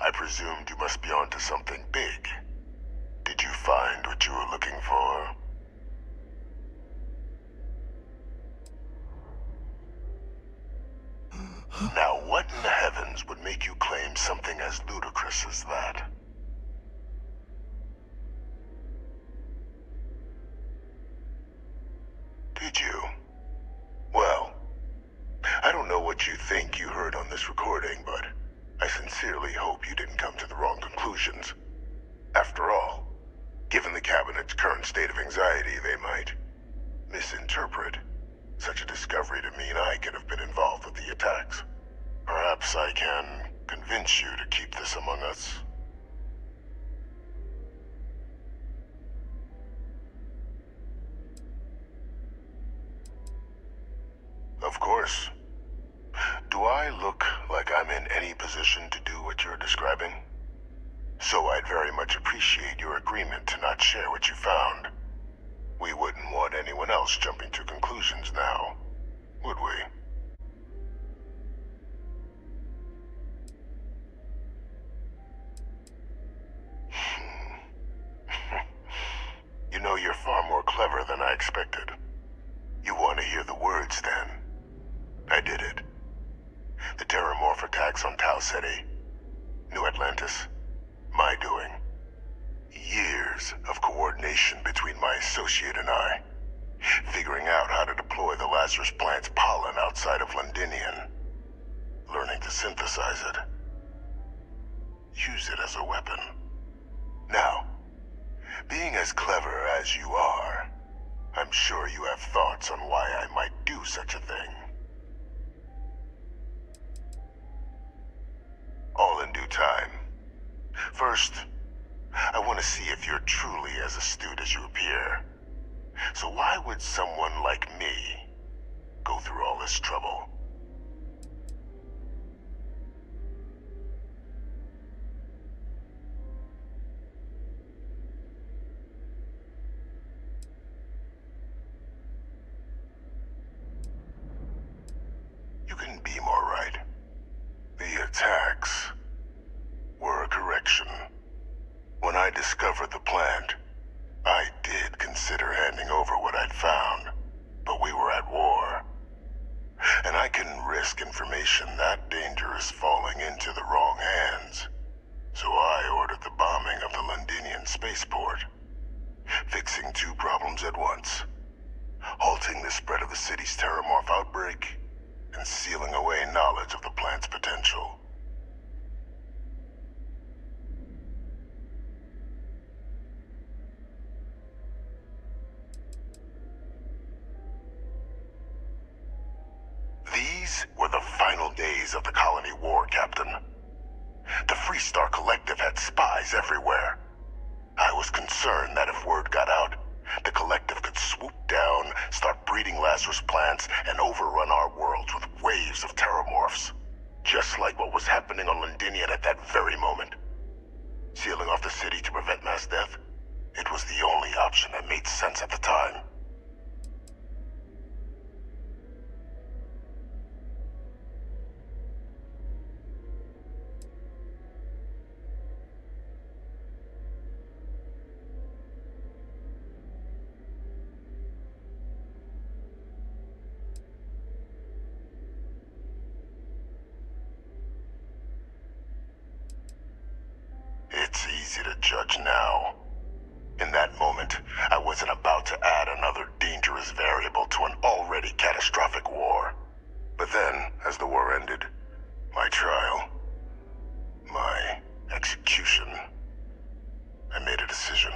I presumed you must be onto something big. Did you find what you were looking for? Now, what in the heavens would make you claim something as ludicrous as that? Did you? Well, I don't know what you think you heard on this recording, but I sincerely hope you didn't come to the wrong conclusions. After all, given the Cabinet's current state of anxiety, they might misinterpret such a discovery to mean I could have been involved with the attacks. Perhaps I can convince you to keep this among us. Of course. Do I look like I'm in any position to do what you're describing? So I'd very much appreciate your agreement to not share what you found. We wouldn't want anyone else jumping to conclusions now, would we? You know, you're far more clever than I expected. You want to hear the words, then? I did it. The Terramorph attacks on Tau Ceti, New Atlantis, my doing. Years of coordination between my associate and I, figuring out how to deploy the Lazarus plant's pollen outside of Londinian, learning to synthesize it, use it as a weapon. Now, being as clever as you are, I'm sure you have thoughts on why I might do such a thing. All in due time. First, I want to see if you're truly as astute as you appear. So why would someone like me go through all this trouble? You can be more right. The attacks were a correction. When I discovered the plant, I did consider handing over what I'd found, but we were at war. And I couldn't risk information that dangerous falling into the wrong hands. So I ordered the bombing of the Londinian spaceport, fixing two problems at once: halting the spread of the city's Terramorph outbreak, and sealing away knowledge of the plant's potential. These were the final days of the colony war, Captain. The Freestar Collective had spies everywhere. I was concerned that if word got out, the Collective could swoop down, start breeding Lazarus plants, and overrun our worlds with waves of Terramorphs. Just like what was happening on Londinian at that very moment. Sealing off the city to prevent mass death? It was the only option that made sense at the time. It's easy to judge now. In that moment, I wasn't about to add another dangerous variable to an already catastrophic war. But then, as the war ended, my trial, my execution, I made a decision.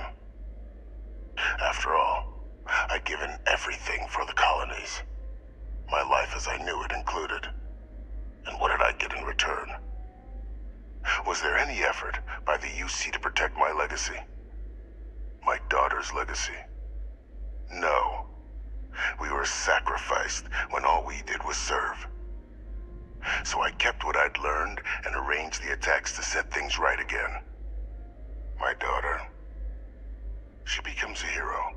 After all, I'd given everything for the colonies. My life as I knew it included. And what did I get in return? Was there any effort by the UC to protect my legacy? My daughter's legacy? No. We were sacrificed when all we did was serve. So I kept what I'd learned and arranged the attacks to set things right again. My daughter, she becomes a hero.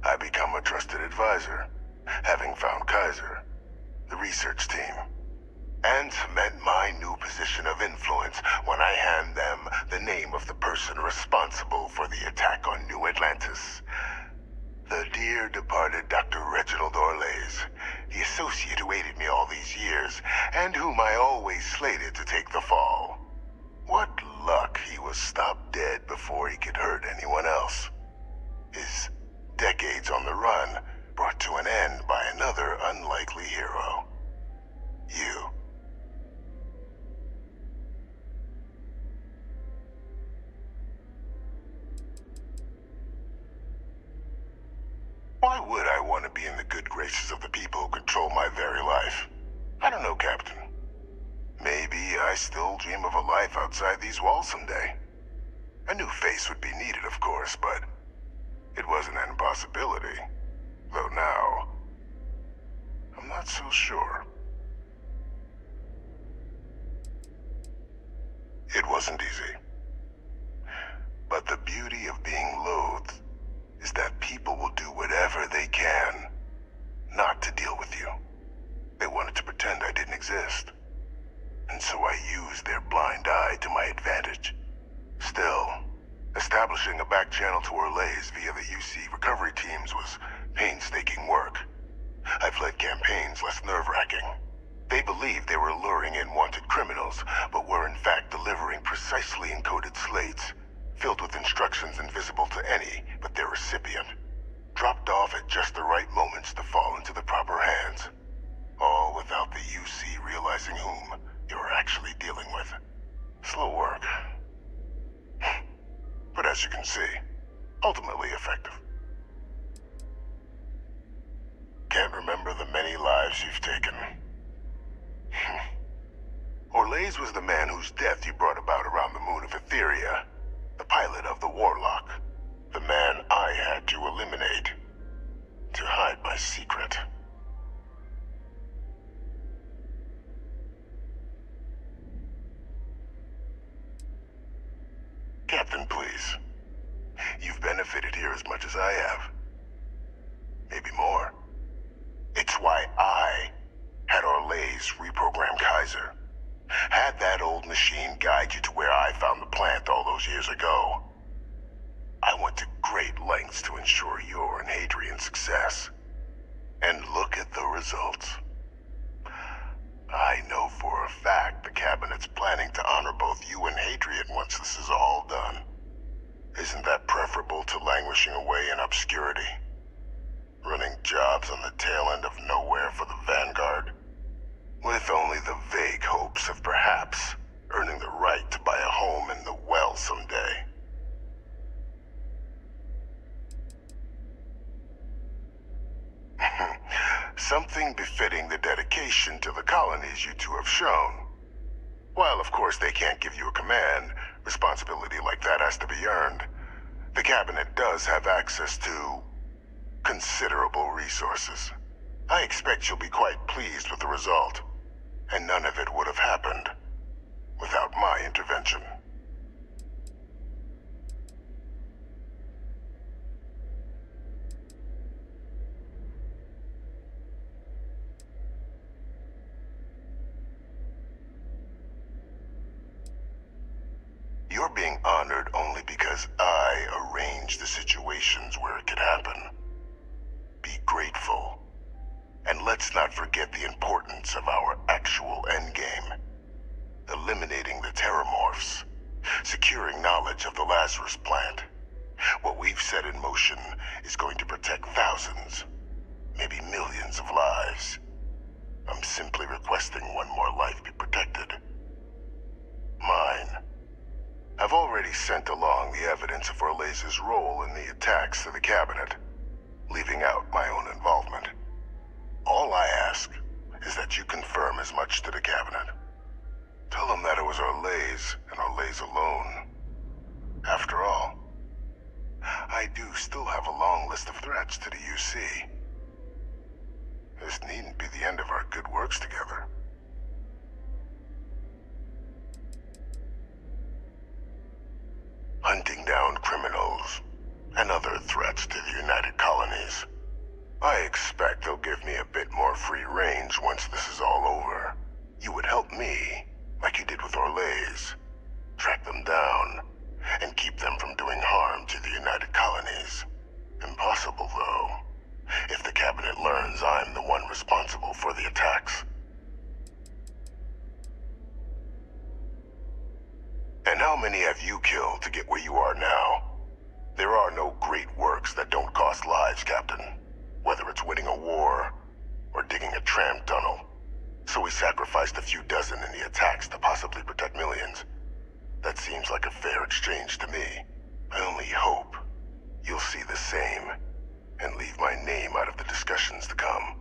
I become a trusted advisor, having found Kaiser, the research team. and cement my new position of influence when I hand them the name of the person responsible for the attack on New Atlantis. The dear departed Dr. Reginald Orlays, the associate who aided me all these years, and whom I always slated to take the fall. What luck he was stopped dead before he could hurt anyone else. His decades on the run brought to an end by another unlikely hero. You. Why would I want to be in the good graces of the people who control my very life? I don't know, Captain. Maybe I still dream of a life outside these walls someday. A new face would be needed, of course, but it wasn't an impossibility. Though now, I'm not so sure. It wasn't easy. But the beauty of being loathed is that people will do whatever they can not to deal with you. They wanted to pretend I didn't exist. And so I used their blind eye to my advantage. Still, establishing a back channel to Orlays via the UC recovery teams was painstaking work. I've led campaigns less nerve-wracking. They believed they were luring in wanted criminals, but were in fact delivering precisely encoded slates, filled with instructions invisible to any but their recipient, dropped off at just the right moments to fall into the proper hands. All without the UC realizing whom you were actually dealing with. Slow work. But as you can see, ultimately effective. Can't remember the many lives you've taken. Orlays was the man whose death you brought about around the moon of Etheria, the pilot of the Warlock, the man I had to eliminate, to hide my secret. Captain, please. You've benefited here as much as I have. Maybe more. It's why I had Orlays reprogram Kaiser. Had that old machine guide you to where I found the plant all those years ago. I went to great lengths to ensure your and Hadrian's success. And look at the results. I know for a fact the Cabinet's planning to honor both you and Hadrian once this is all done. Isn't that preferable to languishing away in obscurity? Running jobs on the tail end of nowhere for the Vanguard? With only the vague hopes of perhaps earning the right to buy a home in the well someday. Something befitting the dedication to the colonies you two have shown. While of course they can't give you a command, responsibility like that has to be earned. The Cabinet does have access to considerable resources. I expect you'll be quite pleased with the result. And none of it would have happened without my intervention. You're being honored only because I arranged the situations where it could happen. Be grateful. And let's not forget the importance of our actual endgame. Eliminating the terramorphs. Securing knowledge of the Lazarus plant. What we've set in motion is going to protect thousands, maybe millions of lives. I'm simply requesting one more life be protected. Mine. I've already sent along the evidence of Orlays' role in the attacks to the Cabinet, leaving out my own involvement. All I ask is that you confirm as much to the Cabinet. Tell them that it was Orlays and Orlays alone. After all, I do still have a long list of threats to the UC. This needn't be the end of our good works together. Hunting down criminals and other threats to the United Colonies. I expect they'll give me a bit more free range once this is all over. You would help me, like you did with Orlays. Track them down, and keep them from doing harm to the United Colonies. Impossible, though. If the Cabinet learns I'm the one responsible for the attacks. And how many have you killed to get where you are now? There are no great works that don't cost lives, Captain. Whether it's winning a war, or digging a tram tunnel. So we sacrificed a few dozen in the attacks to possibly protect millions. That seems like a fair exchange to me. I only hope you'll see the same, and leave my name out of the discussions to come.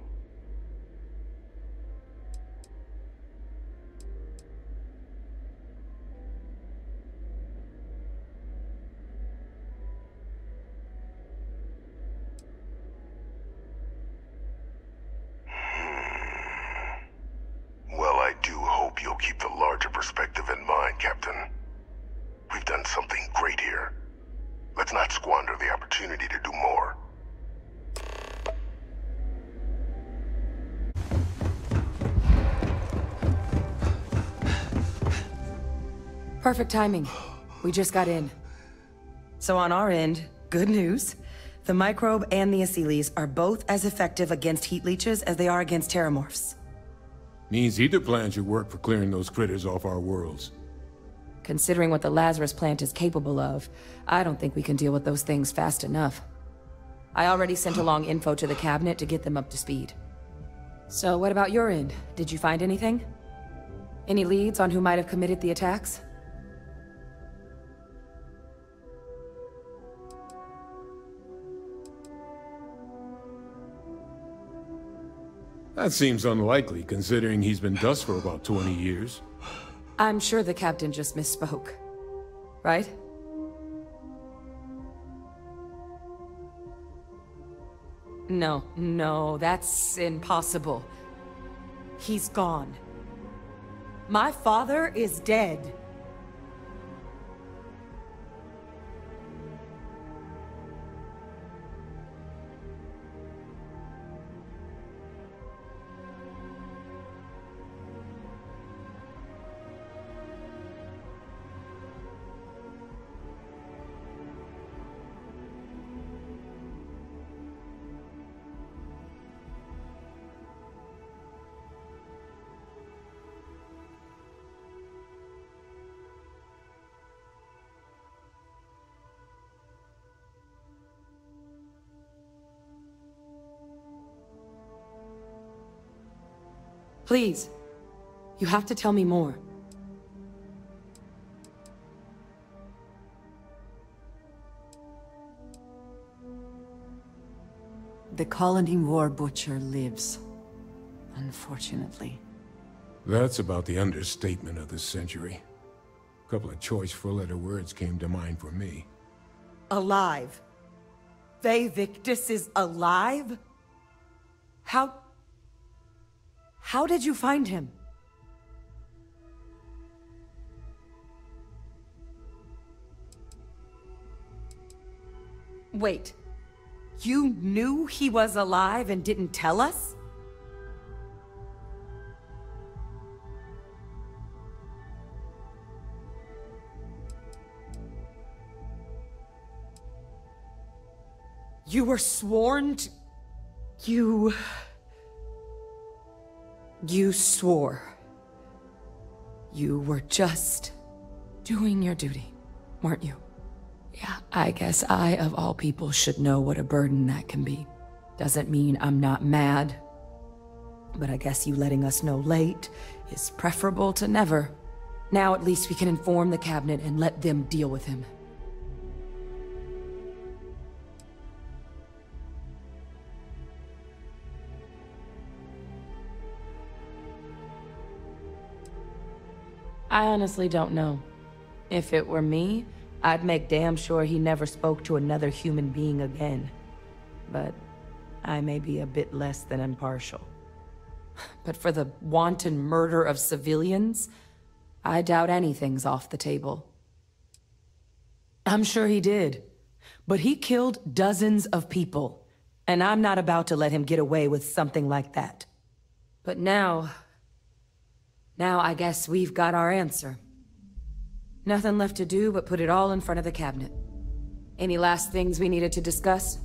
Well, I do hope you'll keep the larger perspective in mind, Captain. We've done something great here. Let's not squander the opportunity to do more. Perfect timing. We just got in. So on our end, good news. The microbe and the acyles are both as effective against heat leeches as they are against terramorphs. Means either plan should work for clearing those critters off our worlds. Considering what the Lazarus plant is capable of, I don't think we can deal with those things fast enough. I already sent along info to the Cabinet to get them up to speed. So what about your end? Did you find anything? Any leads on who might have committed the attacks? That seems unlikely, considering he's been dust for about 20 years. I'm sure the Captain just misspoke. Right? No, that's impossible. He's gone. My father is dead. Please, you have to tell me more. The colony war butcher lives, unfortunately. That's about the understatement of the century. A couple of choice four-letter words came to mind for me. Alive. Victis is alive? How did you find him? Wait. You knew he was alive and didn't tell us? You were sworn to... You swore. You were just doing your duty, weren't you? Yeah, I guess I, of all people, should know what a burden that can be. Doesn't mean I'm not mad. But I guess you letting us know late is preferable to never. Now at least we can inform the Cabinet and let them deal with him. I honestly don't know. If it were me, I'd make damn sure he never spoke to another human being again. But I may be a bit less than impartial. But for the wanton murder of civilians, I doubt anything's off the table. I'm sure he did. But he killed dozens of people, and I'm not about to let him get away with something like that. But now, Now I guess we've got our answer. Nothing left to do but put it all in front of the cabinet. Any last things we needed to discuss?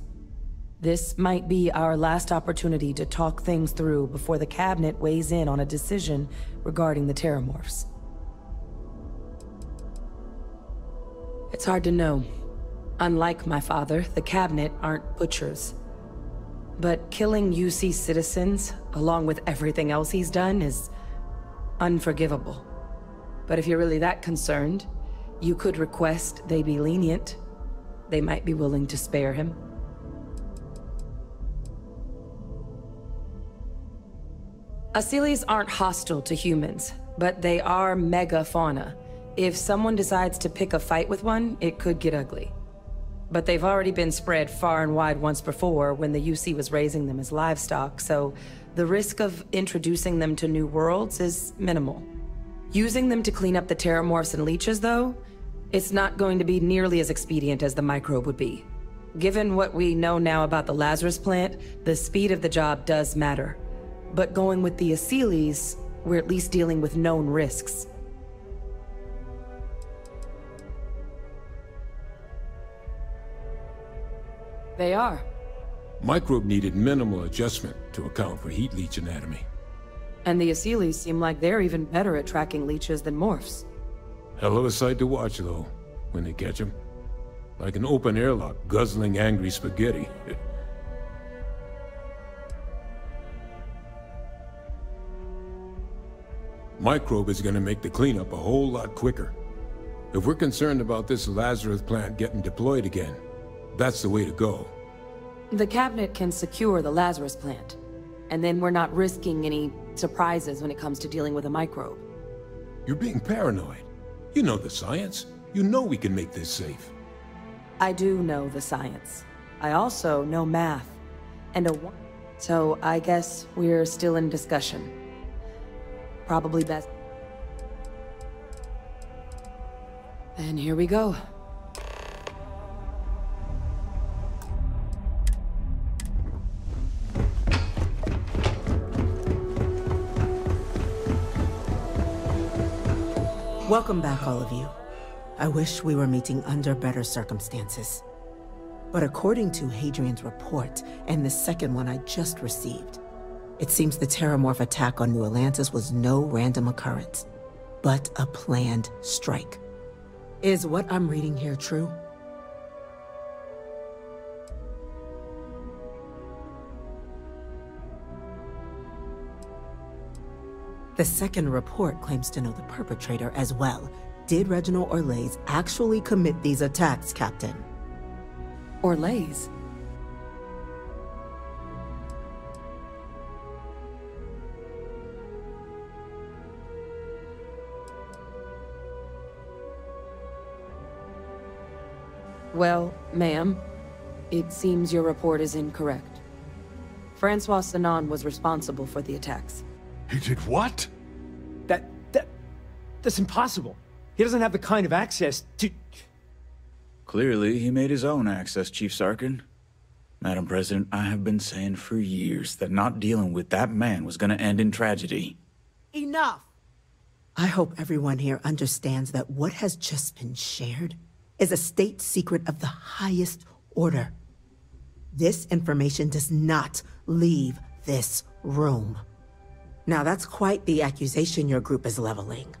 This might be our last opportunity to talk things through before the cabinet weighs in on a decision regarding the Terramorphs. It's hard to know. Unlike my father, the cabinet aren't butchers. But killing UC citizens, along with everything else he's done, is unforgivable. But if you're really that concerned, you could request they be lenient. They might be willing to spare him. Asylees aren't hostile to humans, but they are megafauna. If someone decides to pick a fight with one, it could get ugly. But they've already been spread far and wide once before when the UC was raising them as livestock, so the risk of introducing them to new worlds is minimal. Using them to clean up the Terramorphs and leeches, though, it's not going to be nearly as expedient as the microbe would be. Given what we know now about the Lazarus plant, the speed of the job does matter. But going with the Asylees, we're at least dealing with known risks. They are. Microbe needed minimal adjustment to account for heat leech anatomy. And the Asylees seem like they're even better at tracking leeches than morphs. Hell of a sight to watch, though, when they catch them. Like an open airlock guzzling angry spaghetti. Microbe is gonna make the cleanup a whole lot quicker. If we're concerned about this Lazarus plant getting deployed again, that's the way to go. The cabinet can secure the Lazarus plant, and then we're not risking any surprises when it comes to dealing with a microbe. You're being paranoid. You know the science. You know we can make this safe. I do know the science. I also know math. So I guess we're still in discussion. Probably best. Then here we go. Welcome back, all of you. I wish we were meeting under better circumstances. But according to Hadrian's report, and the second one I just received, it seems the Terramorph attack on New Atlantis was no random occurrence, but a planned strike. Is what I'm reading here true? The second report claims to know the perpetrator as well. Did Reginald Orlays actually commit these attacks, Captain? Orlays? Well, ma'am, it seems your report is incorrect. Francois Sanon was responsible for the attacks. He did what? That's impossible. He doesn't have the kind of access to... Clearly, he made his own access, Chief Sarkin. Madam President, I have been saying for years that not dealing with that man was gonna end in tragedy. Enough! I hope everyone here understands that what has just been shared is a state secret of the highest order. This information does not leave this room. Now that's quite the accusation your group is leveling.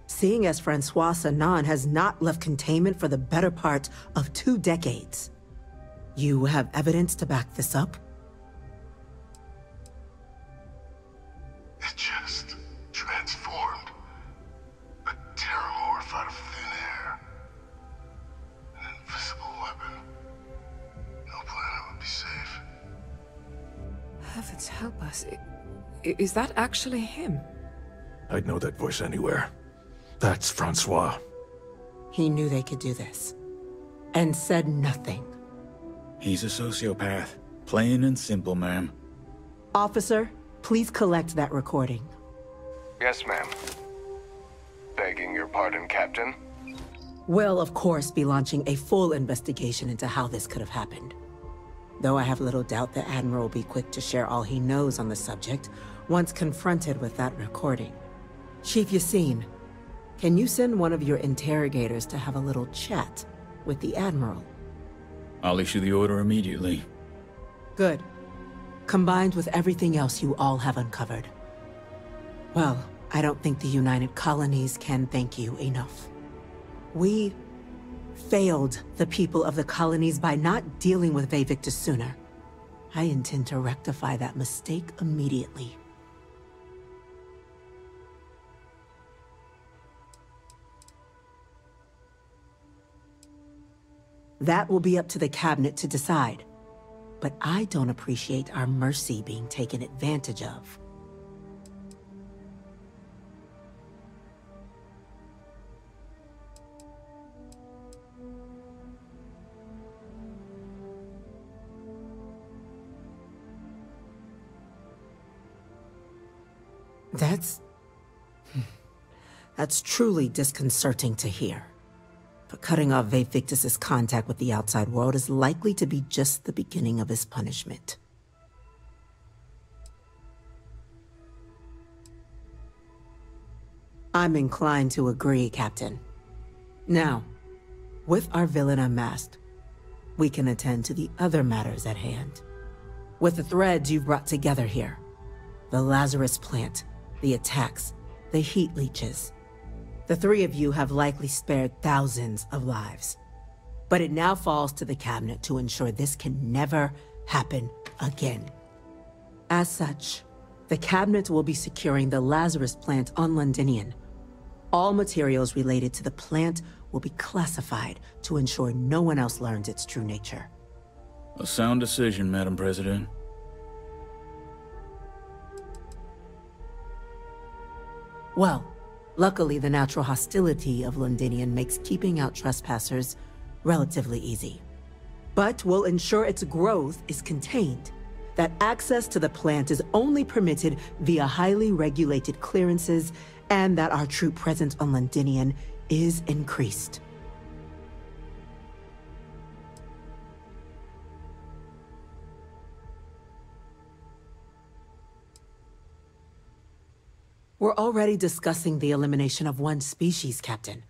Seeing as Francois Sanon has not left containment for the better part of 2 decades. You have evidence to back this up? It just transformed. A Terramorph out of thin air. An invisible weapon. No planet would be safe. Heavens help us. Is that actually him? I'd know that voice anywhere. That's Francois. He knew they could do this. And said nothing. He's a sociopath. Plain and simple, ma'am. Officer, please collect that recording. Yes, ma'am. Begging your pardon, Captain. We'll, of course, be launching a full investigation into how this could have happened. Though I have little doubt the Admiral will be quick to share all he knows on the subject once confronted with that recording. Chief Yassine, can you send one of your interrogators to have a little chat with the Admiral? I'll issue the order immediately. Good. Combined with everything else you all have uncovered. Well, I don't think the United Colonies can thank you enough. We failed the people of the colonies by not dealing with Victis sooner. I intend to rectify that mistake immediately. That will be up to the cabinet to decide. But I don't appreciate our mercy being taken advantage of. That's truly disconcerting to hear. But cutting off Victis' contact with the outside world is likely to be just the beginning of his punishment. I'm inclined to agree, Captain. Now, with our villain unmasked, we can attend to the other matters at hand. With the threads you've brought together here, the Lazarus plant, the attacks, the heat leeches, the three of you have likely spared thousands of lives. But it now falls to the cabinet to ensure this can never happen again. As such, the cabinet will be securing the Lazarus plant on Londinian. All materials related to the plant will be classified to ensure no one else learns its true nature. A sound decision, Madam President. Well, luckily the natural hostility of Londinian makes keeping out trespassers relatively easy. But we'll ensure its growth is contained, that access to the plant is only permitted via highly regulated clearances, and that our troop presence on Londinian is increased. We're already discussing the elimination of one species, Captain.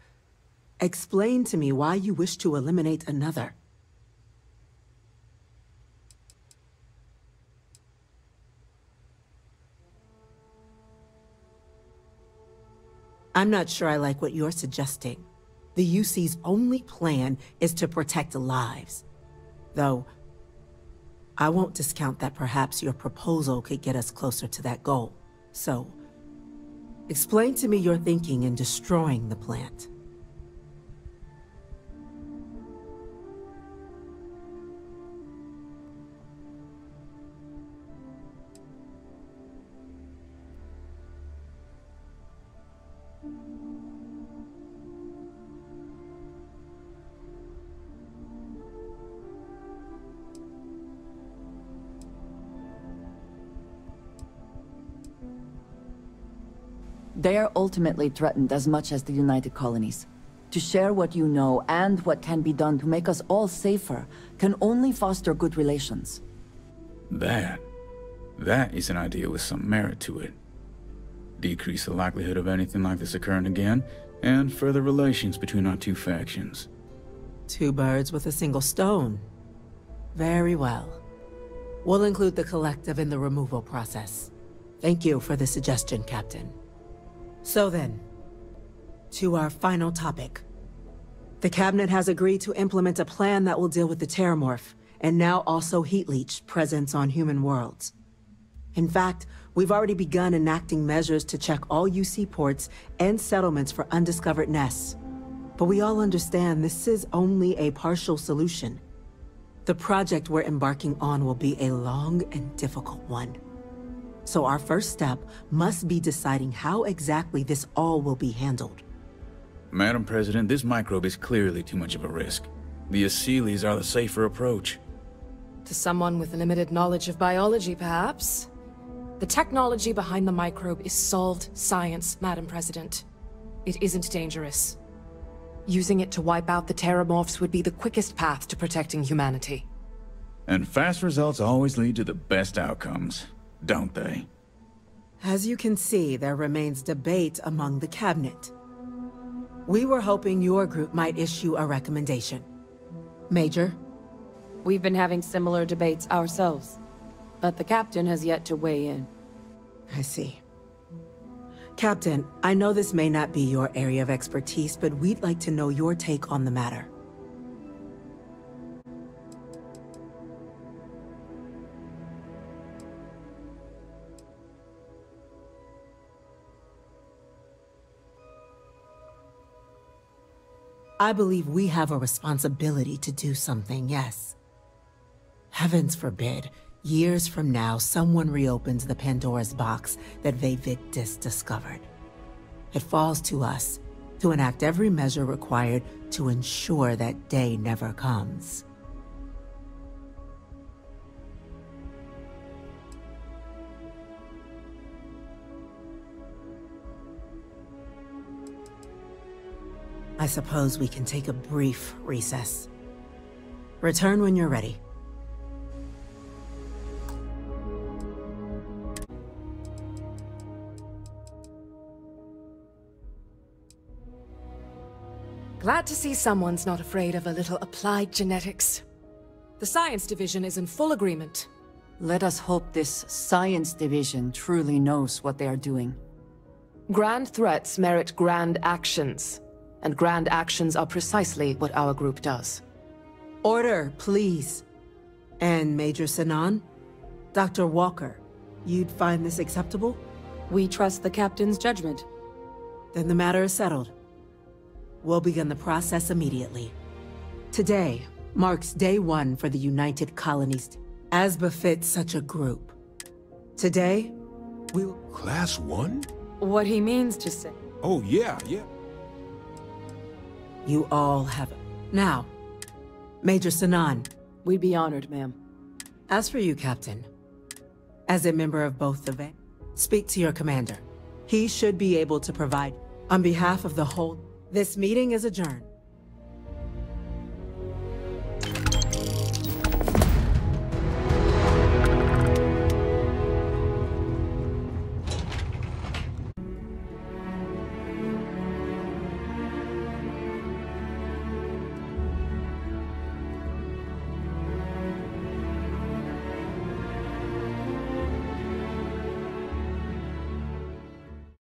Explain to me why you wish to eliminate another. I'm not sure I like what you're suggesting. The UC's only plan is to protect lives. Though, I won't discount that perhaps your proposal could get us closer to that goal. So, explain to me your thinking in destroying the plant. They are ultimately threatened as much as the United Colonies. To share what you know and what can be done to make us all safer can only foster good relations. That is an idea with some merit to it. Decrease the likelihood of anything like this occurring again, and further relations between our two factions. Two birds with a single stone. Very well. We'll include the collective in the removal process. Thank you for the suggestion, Captain. So then, to our final topic. The cabinet has agreed to implement a plan that will deal with the Terramorph, and now also Heat Leech presence on human worlds. In fact, we've already begun enacting measures to check all UC ports and settlements for undiscovered nests. But we all understand this is only a partial solution. The project we're embarking on will be a long and difficult one. So our first step must be deciding how exactly this all will be handled. Madam President, this microbe is clearly too much of a risk. The Aseles are the safer approach. To someone with limited knowledge of biology, perhaps? The technology behind the microbe is solved science, Madam President. It isn't dangerous. Using it to wipe out the Terramorphs would be the quickest path to protecting humanity. And fast results always lead to the best outcomes, don't they? As you can see, there remains debate among the cabinet. We were hoping your group might issue a recommendation. Major? We've been having similar debates ourselves, but the captain has yet to weigh in. I see. Captain, I know this may not be your area of expertise, but we'd like to know your take on the matter. I believe we have a responsibility to do something, yes. Heavens forbid, years from now, someone reopens the Pandora's box that Victis discovered. It falls to us to enact every measure required to ensure that day never comes. I suppose we can take a brief recess. Return when you're ready. Glad to see someone's not afraid of a little applied genetics. The science division is in full agreement. Let us hope this science division truly knows what they are doing. Grand threats merit grand actions. And grand actions are precisely what our group does. Order, please. And Major Sinan? Dr. Walker, you'd find this acceptable? We trust the captain's judgment. Then the matter is settled. We'll begin the process immediately. Today marks day one for the United Colonies, as befits such a group. Today, we will... Class 1? What he means to say. Oh, yeah. You all have it. Now, Major Sinan. We'd be honored, ma'am. As for you, Captain, as a member of both the speak to your commander. He should be able to provide, on behalf of the whole... This meeting is adjourned.